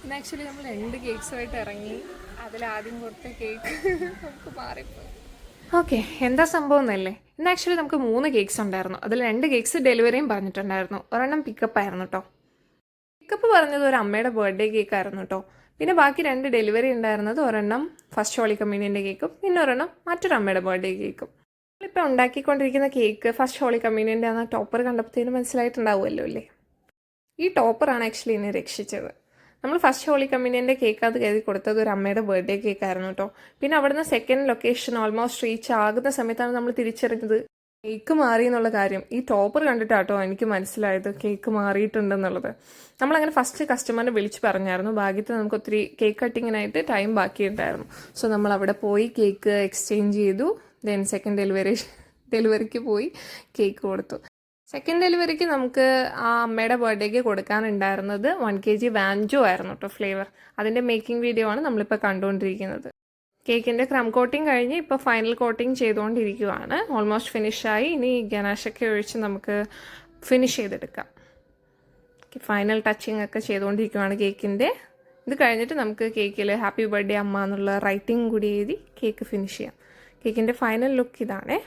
ഇന്ന് ആക്ച്വലി നമ്മൾ 2 കേക്ക്സുമായിട്ട് ഇറങ്ങി. അതിലാദ്യം കൊടുത്ത കേക്ക് നമുക്ക് മാറിപ്പോയി. ഓക്കെ, എന്താ സംഭവം എന്നല്ലേ. ഇന്ന് ആക്ച്വലി നമുക്ക് 3 കേക്ക്സ് ഉണ്ടായിരുന്നു. അതിൽ 2 കേക്ക്സ് ഡെലിവറിയും പറഞ്ഞിട്ടുണ്ടായിരുന്നു. ഒരെണ്ണം പിക്കപ്പ് ആയിരുന്നു കേട്ടോ. പിക്കപ്പ് പറഞ്ഞത് ഒരു അമ്മയുടെ ബർത്ത്ഡേ കേക്കായിരുന്നു കേട്ടോ. പിന്നെ ബാക്കി 2 ഡെലിവറി ഉണ്ടായിരുന്നത് ഒരെണ്ണം ഫസ്റ്റ് ഹോളി കമ്മ്യൂണിയൻ്റെ കേക്കും, പിന്നെ ഒരെണ്ണം മറ്റൊരു അമ്മയുടെ ബർത്ത്ഡേ കേക്കും. നമ്മളിപ്പോൾ ഉണ്ടാക്കിക്കൊണ്ടിരിക്കുന്ന കേക്ക് ഫസ്റ്റ് ഹോളി കമ്മ്യൂണിയൻ്റെ ആണ്. ടോപ്പർ കണ്ടപ്പോഴത്തേനും മനസ്സിലായിട്ടുണ്ടാവുമല്ലോ അല്ലേ. ഈ ടോപ്പറാണ് ആക്ച്വലി എന്നെ രക്ഷിച്ചത്. നമ്മൾ ഫസ്റ്റ് ഹോളി കമ്മ്യൂണിയൻ്റെ കേക്ക് അത് കരുതി കൊടുത്തത് ഒരു അമ്മയുടെ ബർത്ത്ഡേ കേക്കായിരുന്നു കേട്ടോ. പിന്നെ അവിടുന്ന് സെക്കൻഡ് ലൊക്കേഷൻ ഓൾമോസ്റ്റ് റീച്ച് ആകുന്ന സമയത്താണ് നമ്മൾ തിരിച്ചറിഞ്ഞത് കേക്ക് മാറി എന്നുള്ള കാര്യം. ഈ ടോപ്പർ കണ്ടിട്ടാട്ടോ എനിക്ക് മനസ്സിലായത് കേക്ക് മാറിയിട്ടുണ്ടെന്നുള്ളത്. നമ്മളങ്ങനെ ഫസ്റ്റ് കസ്റ്റമറിനെ വിളിച്ച് പറഞ്ഞായിരുന്നു. ഭാഗ്യത്തിൽ നമുക്ക് ഒത്തിരി കേക്ക് കട്ടിങ്ങിനായിട്ട് ടൈം ബാക്കിയുണ്ടായിരുന്നു. സോ നമ്മൾ അവിടെ പോയി കേക്ക് എക്സ്ചേഞ്ച് ചെയ്തു. ദെൻ സെക്കൻഡ് ഡെലിവറിക്ക് പോയി കേക്ക് കൊടുത്തു. സെക്കൻഡ് ഡെലിവറിക്ക് നമുക്ക് ആ അമ്മയുടെ ബർത്ത്ഡേക്ക് കൊടുക്കാനുണ്ടായിരുന്നത് 1 kg വാൻജോ ആയിരുന്നു കേട്ടോ ഫ്ലേവർ. അതിൻ്റെ മേക്കിംഗ് വീഡിയോ ആണ് നമ്മളിപ്പോൾ കണ്ടുകൊണ്ടിരിക്കുന്നത്. കേക്കിൻ്റെ ക്രം കോട്ടിങ് കഴിഞ്ഞ് ഇപ്പോൾ ഫൈനൽ കോട്ടിങ് ചെയ്തുകൊണ്ടിരിക്കുകയാണ്. ഓൾമോസ്റ്റ് ഫിനിഷായി. ഇനി ഗനാഷൊക്കെ ഒഴിച്ച് നമുക്ക് ഫിനിഷ് ചെയ്തെടുക്കാം. ഫൈനൽ ടച്ചിങ് ഒക്കെ ചെയ്തുകൊണ്ടിരിക്കുകയാണ് കേക്കിൻ്റെ. ഇത് കഴിഞ്ഞിട്ട് നമുക്ക് കേക്കിൽ ഹാപ്പി ബർത്ത്ഡേ അമ്മ എന്നുള്ള റൈറ്റിംഗ് കൂടി എഴുതി കേക്ക് ഫിനിഷ് ചെയ്യാം. കേക്കിൻ്റെ ഫൈനൽ ലുക്ക് ഇതാണേ.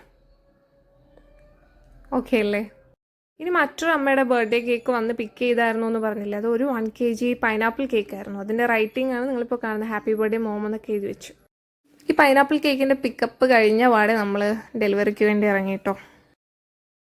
ഓക്കെ അല്ലേ. ഇനി മറ്റൊരു അമ്മയുടെ ബർത്ത്ഡേ കേക്ക് വന്ന് പിക്ക് ചെയ്തായിരുന്നു എന്ന് പറഞ്ഞില്ല. അത് ഒരു 1 kg പൈനാപ്പിൾ കേക്കായിരുന്നു. അതിൻ്റെ റൈറ്റിംഗ് ആണ് നിങ്ങളിപ്പോൾ കാണുന്നത്. ഹാപ്പി ബർത്ത്ഡേ മോം എന്നൊക്കെ എഴുതി വെച്ചു. ഈ പൈനാപ്പിൾ കേക്കിൻ്റെ പിക്കപ്പ് കഴിഞ്ഞ പാടെ നമ്മൾ ഡെലിവറിക്ക് വേണ്ടി ഇറങ്ങിയിട്ടോ.